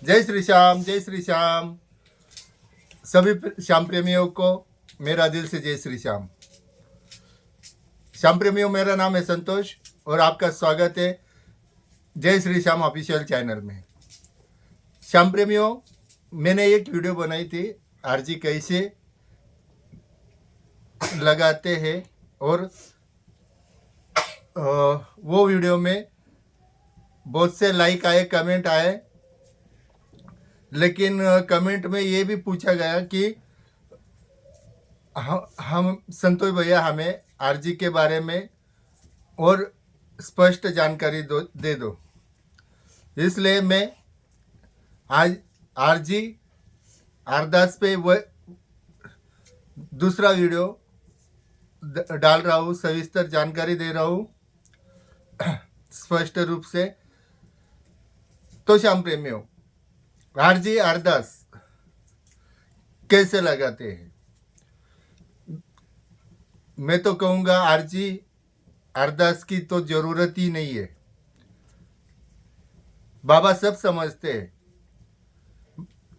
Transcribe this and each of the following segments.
जय श्री श्याम, जय श्री श्याम। सभी श्याम प्रेमियों को मेरा दिल से जय श्री श्याम। श्याम प्रेमियों, मेरा नाम है संतोष और आपका स्वागत है जय श्री श्याम ऑफिशियल चैनल में। श्याम प्रेमियों, मैंने एक वीडियो बनाई थी आरजी कैसे लगाते हैं और वो वीडियो में बहुत से लाइक आए, कमेंट आए, लेकिन कमेंट में ये भी पूछा गया कि हम संतोष भैया हमें आरजी के बारे में और स्पष्ट जानकारी दे दो। इसलिए मैं आज आरजी अरदास पे वो दूसरा वीडियो डाल रहा हूँ, सविस्तर जानकारी दे रहा हूँ स्पष्ट रूप से। तो श्याम प्रेमियों, आरजी अरदास कैसे लगाते हैं? मैं तो कहूँगा आरजी अरदास की तो जरूरत ही नहीं है। बाबा सब समझते हैं,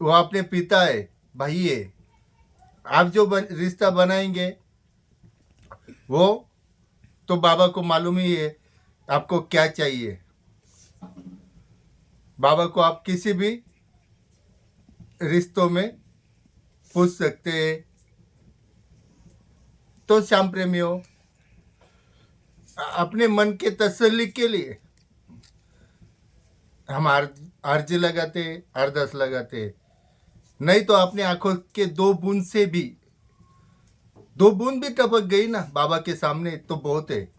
वो अपने पिता है, भाई है। आप जो रिश्ता बनाएंगे वो तो बाबा को मालूम ही है आपको क्या चाहिए। बाबा को आप किसी भी रिश्तों में पूछ सकते हैं। तो श्याम प्रेमियों, अपने मन के तसल्ली के लिए हम आरजी लगाते, अरदास लगाते। नहीं तो अपनी आंखों के दो बूंद भी टपक गई ना बाबा के सामने तो बहुत है।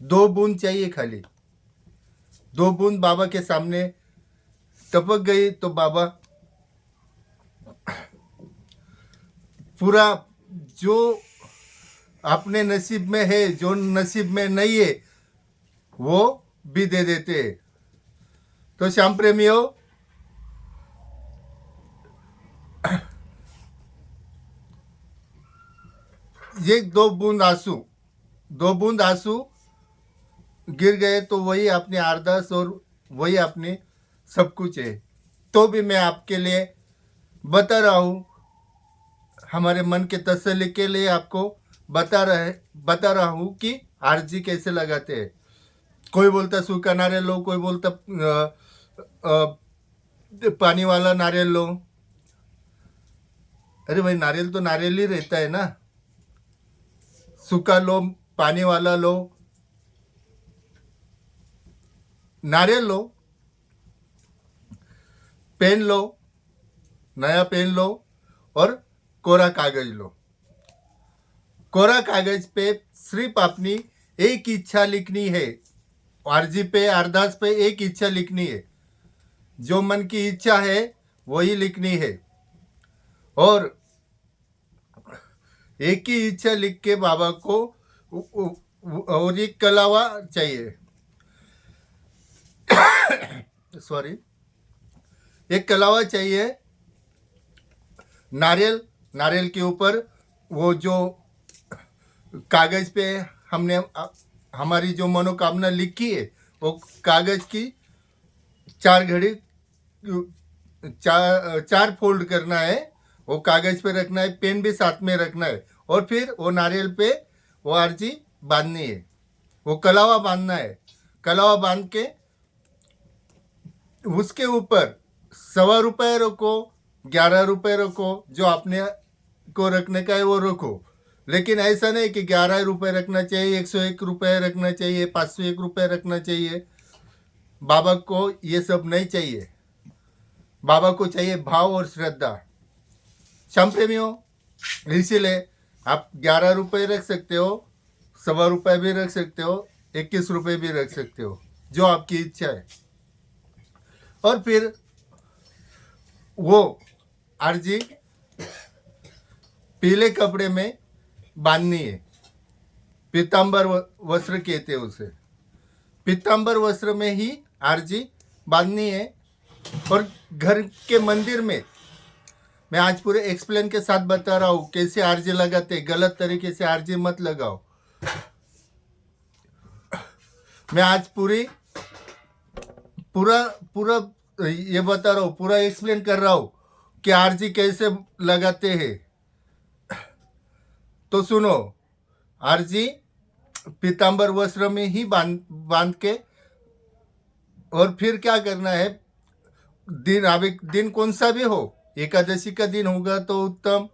2 बूंद चाहिए, खाली 2 बूंद बाबा के सामने टपक गई तो बाबा पूरा जो अपने नसीब में है, जो नसीब में नहीं है, वो भी दे देते हैं। तो श्याम प्रेमियों, ये 2 बूंद आंसू गिर गए तो वही अपनी अरदास और वही अपनी सब कुछ है। तो भी मैं आपके लिए बता रहा हूँ, हमारे मन के तसल्ली के लिए आपको बता रहा हूँ कि आरजी कैसे लगाते हैं। कोई बोलता सूखा नारियल लो, कोई बोलता पानी वाला नारियल लो। अरे भाई, नारियल तो नारियल ही रहता है ना। सूखा लो, पानी वाला लो, नारियल लो, पेन लो, नया पेन लो और कोरा कागज लो। कोरा कागज पे सिर्फ अपनी एक इच्छा लिखनी है। आरजी पे, अरदास पे एक इच्छा लिखनी है। जो मन की इच्छा है वही लिखनी है और एक ही इच्छा लिख के बाबा को और एक कलावा चाहिए सॉरी, एक कलावा चाहिए। नारियल के ऊपर वो जो कागज पे हमने हमारी जो मनोकामना लिखी है, वो कागज की 4 घड़ी 4 फोल्ड करना है। वो कागज पे रखना है, पेन भी साथ में रखना है और फिर वो नारियल पे वो आरजी बांधनी है, वो कलावा बांधना है। कलावा बांध के उसके ऊपर 1.25 रुपये रखो, 11 रुपये रखो, जो आपने को रखने का है वो रखो। लेकिन ऐसा नहीं कि 11 रुपये रखना चाहिए, 101 रुपये रखना चाहिए, 501 रुपये रखना चाहिए। बाबा को ये सब नहीं चाहिए। बाबा को चाहिए भाव और श्रद्धा। श्याम प्रेमियों, इसीलिए आप 11 रुपये रख सकते हो, 1.25 रुपये भी रख सकते हो, 21 रुपये भी रख सकते हो, जो आपकी इच्छा है। और फिर वो आरजी पीले कपड़े में बांधनी है। पीतांबर वस्त्र कहते हैं उसे। पीतांबर वस्त्र में ही आरजी बांधनी है। और घर के मंदिर में मैं आज पूरे एक्सप्लेन के साथ बता रहा हूँ कैसे आरजी लगाते। गलत तरीके से आरजी मत लगाओ। मैं आज पूरा ये बता रहा हूँ, पूरा एक्सप्लेन कर रहा हूँ कि आरजी कैसे लगाते हैं। तो सुनो, आरजी पीतांबर वस्त्र में ही बांध बांध के, और फिर क्या करना है, दिन अभी दिन कौन सा भी हो, एकादशी का दिन होगा तो उत्तम,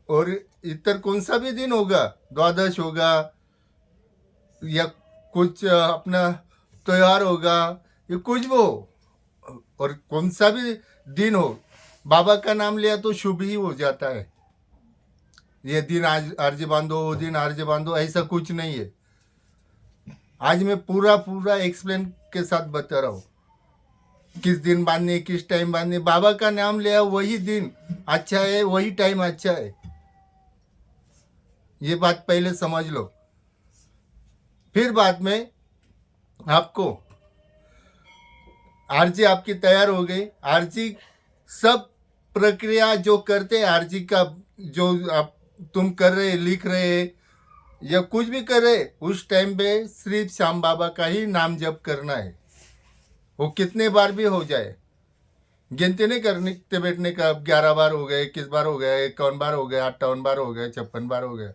और इतर कौन सा भी दिन होगा, द्वादश होगा या कुछ अपना त्योहार होगा, ये कुछ भी हो, और कौन सा भी दिन हो, बाबा का नाम लिया तो शुभ ही हो जाता है। ये दिन आज आरजे बांधो, वो दिन आरजे बांधो, ऐसा कुछ नहीं है। आज मैं पूरा पूरा एक्सप्लेन के साथ बता रहा हूँ किस दिन बांधने, किस टाइम बांधने। बाबा का नाम लिया वही दिन अच्छा है, वही टाइम अच्छा है, ये बात पहले समझ लो। फिर बाद में आपको आरजी आपकी तैयार हो गई। आरजी सब प्रक्रिया जो करते हैं आरजी का, जो आप तुम कर रहे, लिख रहे या कुछ भी कर रहे, उस टाइम पे सिर्फ श्याम बाबा का ही नाम जप करना है। वो कितने बार भी हो जाए, गिनती नहीं करने बैठने का। 11 बार हो गए, 21 बार हो गए, 51 बार हो गए, 58 बार हो गए, 56 बार हो गए,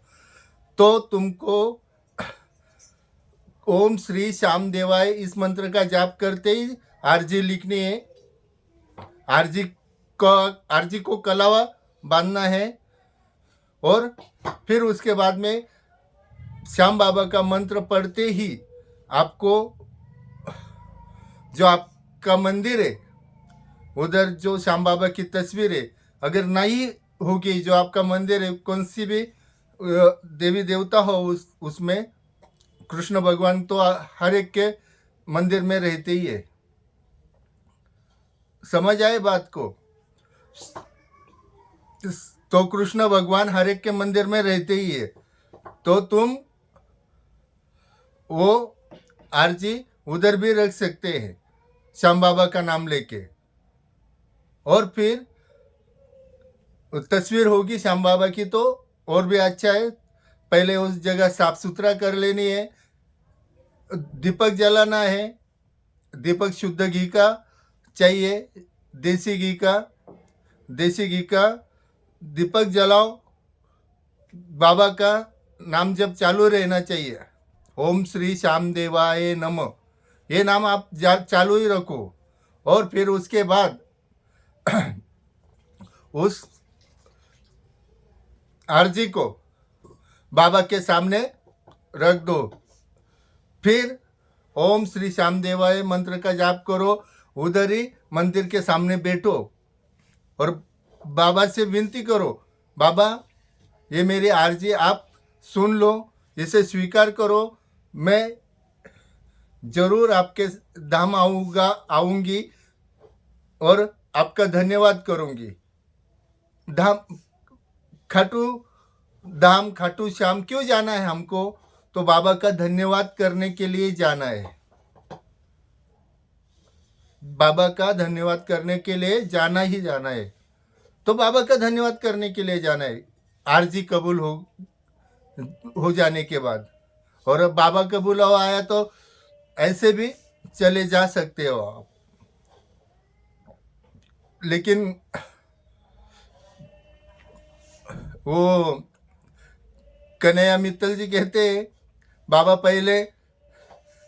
तो तुमको ओम श्री श्याम देवाय इस मंत्र का जाप करते ही आरजी लिखनी है। आरजी को कलावा बांधना है, और फिर उसके बाद में श्याम बाबा का मंत्र पढ़ते ही आपको जो आपका मंदिर है उधर जो श्याम बाबा की तस्वीर है, अगर नहीं होगी, जो आपका मंदिर है कौन सी भी देवी देवता हो, उसमें कृष्ण भगवान तो हर एक के मंदिर में रहते ही है। समझ आए बात को? तो कृष्ण भगवान हर एक के मंदिर में रहते ही है, तो तुम वो आरजी उधर भी रख सकते हैं श्याम बाबा का नाम लेके। और फिर तस्वीर होगी श्याम बाबा की तो और भी अच्छा है। पहले उस जगह साफ सुथरा कर लेनी है, दीपक जलाना है। दीपक शुद्ध घी का चाहिए, देसी घी का दीपक जलाओ। बाबा का नाम जब चालू रहना चाहिए, ओम श्री श्याम देवाय नमः, ये नाम आप चालू ही रखो। और फिर उसके बाद उस आरजी को बाबा के सामने रख दो। फिर ओम श्री श्याम देवाय मंत्र का जाप करो, उधर ही मंदिर के सामने बैठो और बाबा से विनती करो, बाबा ये मेरी आरजी आप सुन लो, इसे स्वीकार करो, मैं जरूर आपके धाम आऊंगी और आपका धन्यवाद करूंगी। खाटू श्याम क्यों जाना है हमको? तो बाबा का धन्यवाद करने के लिए जाना है। बाबा का धन्यवाद करने के लिए जाना ही जाना है। तो बाबा का धन्यवाद करने के लिए जाना है आरजी कबूल हो जाने के बाद। और अब बाबा का बुलावा आया तो ऐसे भी चले जा सकते हो आप। लेकिन वो कन्हैया मित्तल जी कहते हैं, बाबा पहले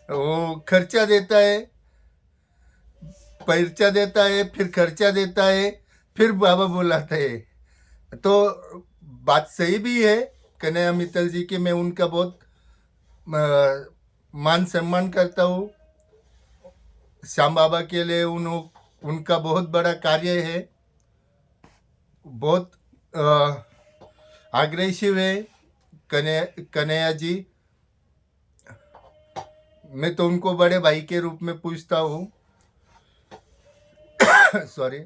वो खर्चा देता है, पैसा देता है, फिर खर्चा देता है, फिर बाबा बुलाता है। तो बात सही भी है कन्हैया मित्तल जी की, मैं उनका बहुत मान सम्मान करता हूँ। श्याम बाबा के लिए उनका बहुत बड़ा कार्य है, बहुत अग्रेसिव है कन्हैया जी। मैं तो उनको बड़े भाई के रूप में पूछता हूँ। सॉरी।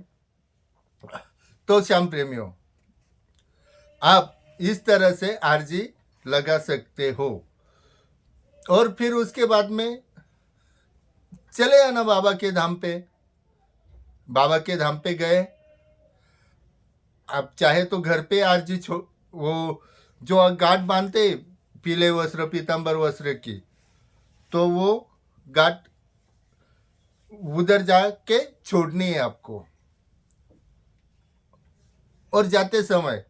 तो श्याम प्रेमियों, आप इस तरह से आरजी लगा सकते हो। और फिर उसके बाद में चले आना बाबा के धाम पे। बाबा के धाम पे गए, आप चाहे तो घर पे आरजी वो जो गांठ बांधते पीले वस्त्र पीतांबर वस्त्र की, तो वो गांठ उधर जाके छोड़नी है आपको। और जाते समय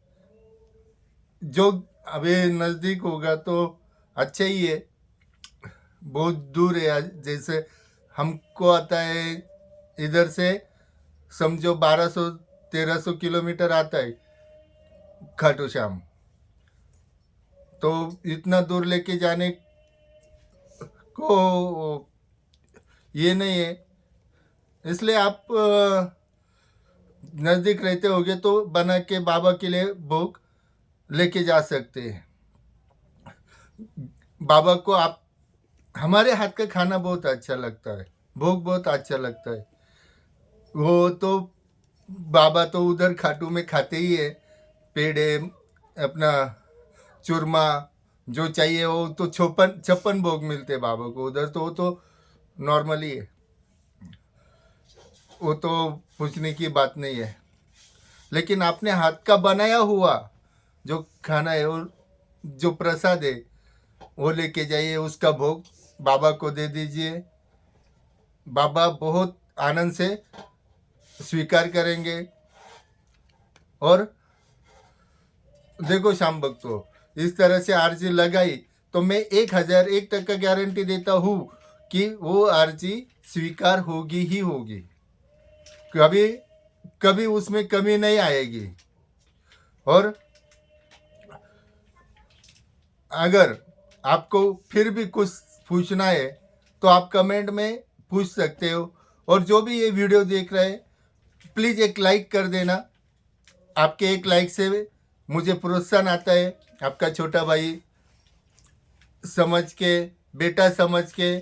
जो अभी नज़दीक होगा तो अच्छा ही है, बहुत दूर है। जैसे हमको आता है इधर से, समझो 1200-1300 किलोमीटर आता है खाटू श्याम। तो इतना दूर लेके जाने को ये नहीं है, इसलिए आप नज़दीक रहते होगे तो बना के बाबा के लिए भोग लेके जा सकते हैं। बाबा को आप, हमारे हाथ का खाना बहुत अच्छा लगता है, भोग बहुत अच्छा लगता है। वो तो बाबा तो उधर खाटू में खाते ही है, पेड़े, अपना चूरमा, जो चाहिए वो तो 56 भोग मिलते हैं बाबा को उधर। तो वो तो नॉर्मली है, वो तो पूछने की बात नहीं है। लेकिन आपने हाथ का बनाया हुआ जो खाना है और जो प्रसाद है वो लेके जाइए, उसका भोग बाबा को दे दीजिए। बाबा बहुत आनंद से स्वीकार करेंगे। और देखो श्याम भक्तों, इस तरह से आरजी लगाई तो मैं 1001 का गारंटी देता हूँ कि वो आरजी स्वीकार होगी ही होगी, कभी कभी उसमें कमी नहीं आएगी। और अगर आपको फिर भी कुछ पूछना है तो आप कमेंट में पूछ सकते हो। और जो भी ये वीडियो देख रहे हैं, प्लीज़ एक लाइक कर देना। आपके एक लाइक से मुझे प्रोत्साहन आता है। आपका छोटा भाई समझ के, बेटा समझ के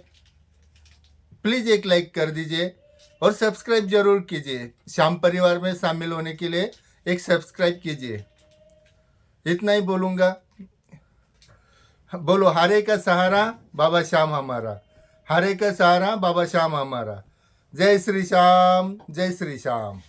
प्लीज़ एक लाइक कर दीजिए और सब्सक्राइब जरूर कीजिए। श्याम परिवार में शामिल होने के लिए एक सब्सक्राइब कीजिए। इतना ही बोलूँगा। बोलो, हारे का सहारा बाबा श्याम हमारा, हारे का सहारा बाबा श्याम हमारा। जय श्री श्याम, जय श्री श्याम।